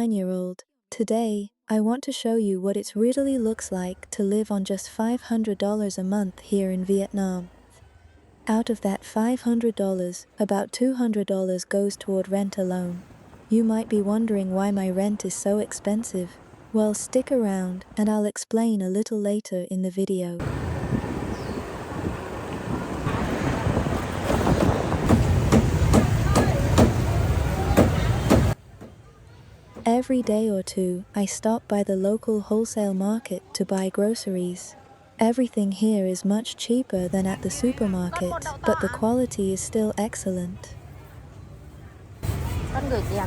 9-year-old. Today, I want to show you what it really looks like to live on just $500 a month here in Vietnam. Out of that $500, about $200 goes toward rent alone. You might be wondering why my rent is so expensive. Well, stick around and I'll explain a little later in the video. Every day or two, I stop by the local wholesale market to buy groceries. Everything here is much cheaper than at the supermarket, but the quality is still excellent. Con gửi tiền.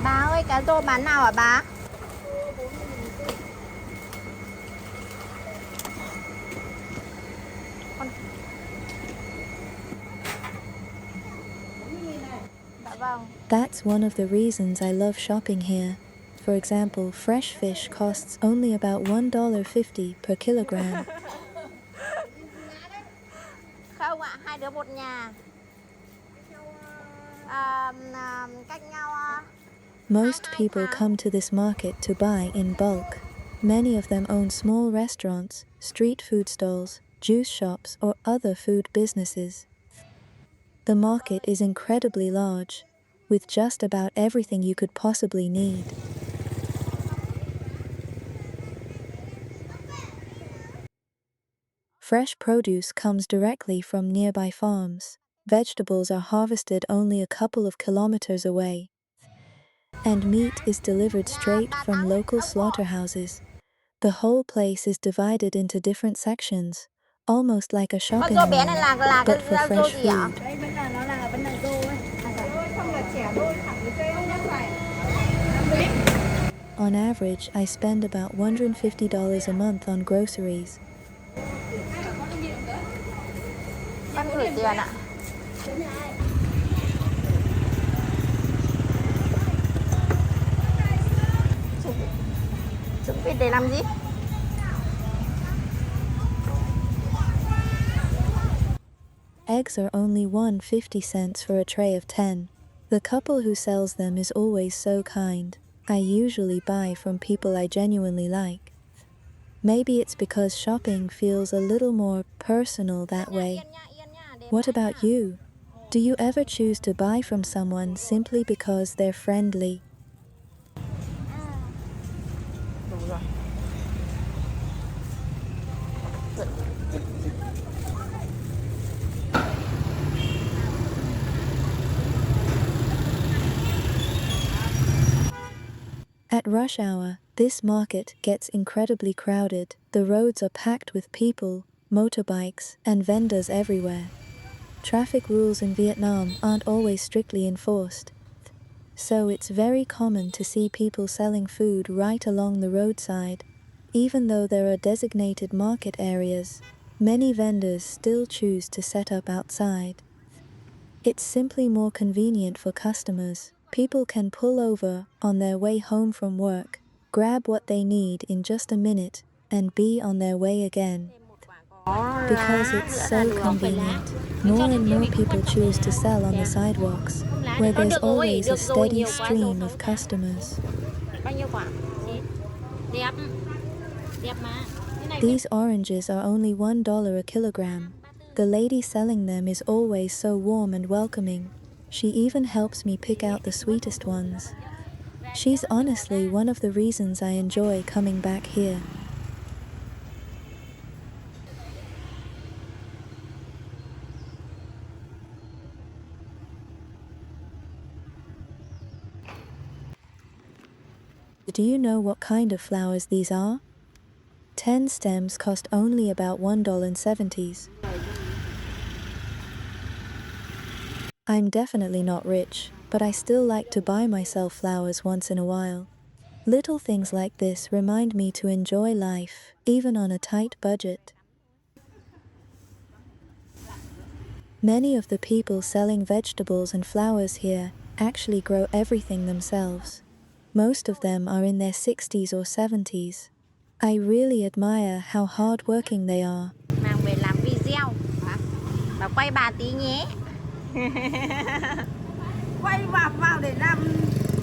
Bà ơi, cá rô bán nào hả bà? That's one of the reasons I love shopping here. For example, fresh fish costs only about $1.50 per kilogram. Không ạ, hai đứa một nhà. Cách nhau. Most people come to this market to buy in bulk. Many of them own small restaurants, street food stalls, juice shops, or other food businesses. The market is incredibly large, with just about everything you could possibly need. Fresh produce comes directly from nearby farms. Vegetables are harvested only a couple of kilometers away. And meat is delivered straight from local slaughterhouses. The whole place is divided into different sections, almost like a shopping mall, but for fresh food. On average, I spend about $150 a month on groceries. Con gửi tiền ạ. Chuẩn bị để làm gì? Eggs are only 1.50 cents for a tray of 10. The couple who sells them is always so kind. I usually buy from people I genuinely like. Maybe it's because shopping feels a little more personal that way. What about you? Do you ever choose to buy from someone simply because they're friendly? At rush hour, this market gets incredibly crowded. The roads are packed with people, motorbikes, and vendors everywhere. Traffic rules in Vietnam aren't always strictly enforced, so it's very common to see people selling food right along the roadside. Even though there are designated market areas, many vendors still choose to set up outside. It's simply more convenient for customers. People can pull over on their way home from work, grab what they need in just a minute, and be on their way again. Because it's so convenient, more and more people choose to sell on the sidewalks, where there's always a steady stream of customers. These oranges are only $1 a kilogram. The lady selling them is always so warm and welcoming. She even helps me pick out the sweetest ones. She's honestly one of the reasons I enjoy coming back here. Do you know what kind of flowers these are? 10 stems cost only about $1.70. I'm definitely not rich, but I still like to buy myself flowers once in a while. Little things like this remind me to enjoy life, even on a tight budget. Many of the people selling vegetables and flowers here actually grow everything themselves. Most of them are in their 60s or 70s. I really admire how hardworking they are. Mang về làm video hả? Bà quay bà tí nhé. Quay vào để làm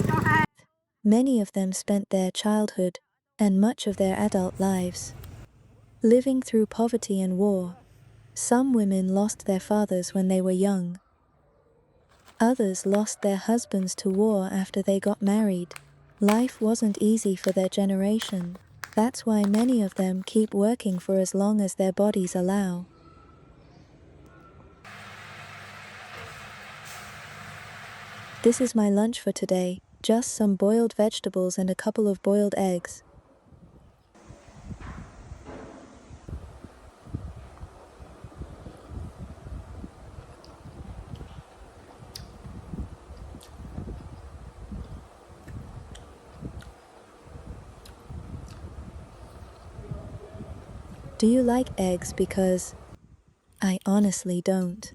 cho hai. Many of them spent their childhood and much of their adult lives living through poverty and war. Some women lost their fathers when they were young. Others lost their husbands to war after they got married. Life wasn't easy for their generation. That's why many of them keep working for as long as their bodies allow. This is my lunch for today, just some boiled vegetables and a couple of boiled eggs. Do you like eggs? Because I honestly don't.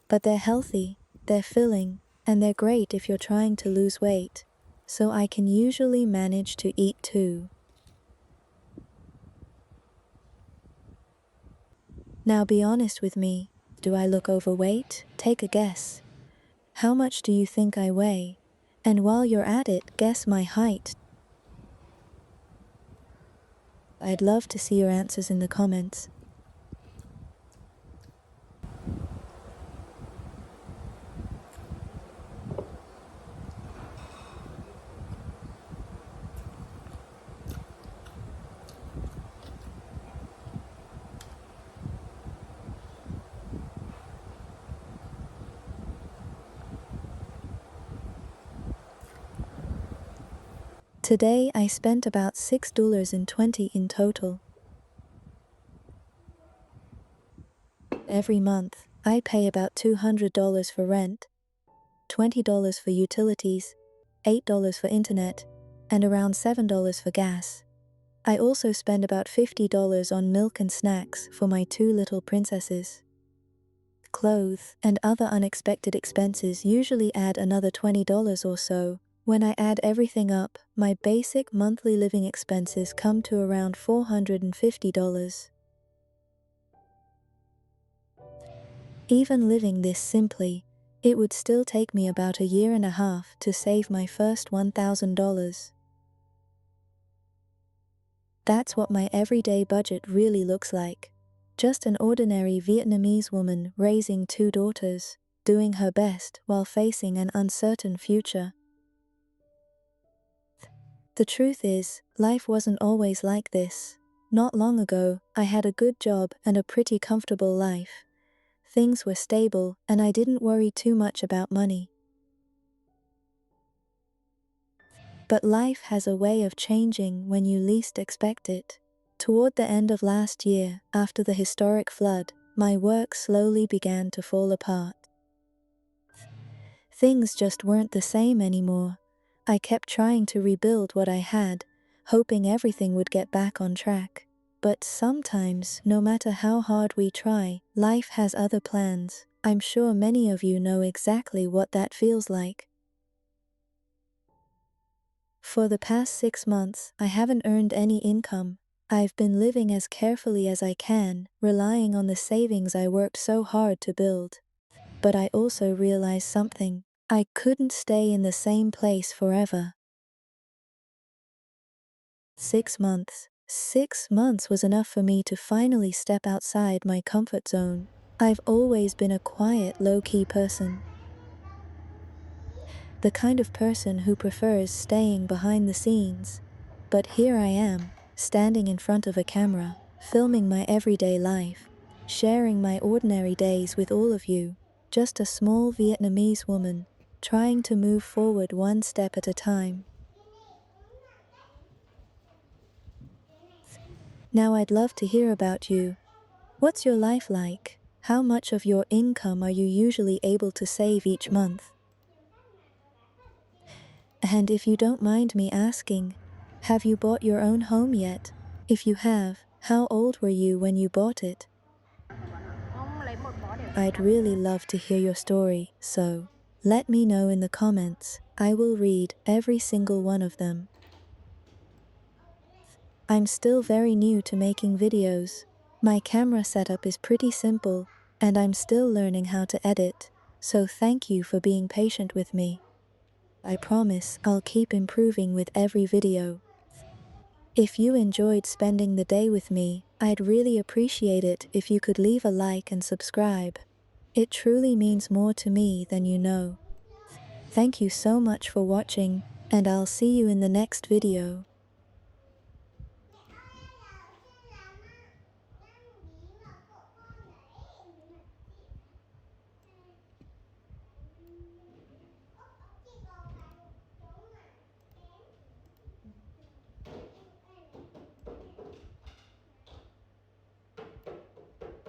But they're healthy, they're filling, and they're great if you're trying to lose weight, so I can usually manage to eat two. Now be honest with me, do I look overweight? Take a guess. How much do you think I weigh? And while you're at it, guess my height. I'd love to see your answers in the comments. Today I spent about $6.20 in total. Every month, I pay about $200 for rent, $20 for utilities, $8 for internet, and around $7 for gas. I also spend about $50 on milk and snacks for my two little princesses. Clothes and other unexpected expenses usually add another $20 or so. When I add everything up, my basic monthly living expenses come to around $450. Even living this simply, it would still take me about a year and a half to save my first $1,000. That's what my everyday budget really looks like. Just an ordinary Vietnamese woman raising two daughters, doing her best while facing an uncertain future. The truth is, life wasn't always like this. Not long ago, I had a good job and a pretty comfortable life. Things were stable, and I didn't worry too much about money. But life has a way of changing when you least expect it. Toward the end of last year, after the historic flood, my work slowly began to fall apart. Things just weren't the same anymore. I kept trying to rebuild what I had, hoping everything would get back on track. But sometimes, no matter how hard we try, life has other plans. I'm sure many of you know exactly what that feels like. For the past 6 months, I haven't earned any income. I've been living as carefully as I can, relying on the savings I worked so hard to build. But I also realized something. I couldn't stay in the same place forever. 6 months. 6 months was enough for me to finally step outside my comfort zone. I've always been a quiet, low-key person. The kind of person who prefers staying behind the scenes. But here I am, standing in front of a camera, filming my everyday life, sharing my ordinary days with all of you. Just a small Vietnamese woman, trying to move forward one step at a time. Now I'd love to hear about you. What's your life like? How much of your income are you usually able to save each month? And if you don't mind me asking, have you bought your own home yet? If you have, how old were you when you bought it? I'd really love to hear your story, so Let me know in the comments. I will read every single one of them. I'm still very new to making videos. My camera setup is pretty simple, and I'm still learning how to edit, so thank you for being patient with me. I promise I'll keep improving with every video. If you enjoyed spending the day with me, I'd really appreciate it if you could leave a like and subscribe. It truly means more to me than you know. Thank you so much for watching, and I'll see you in the next video.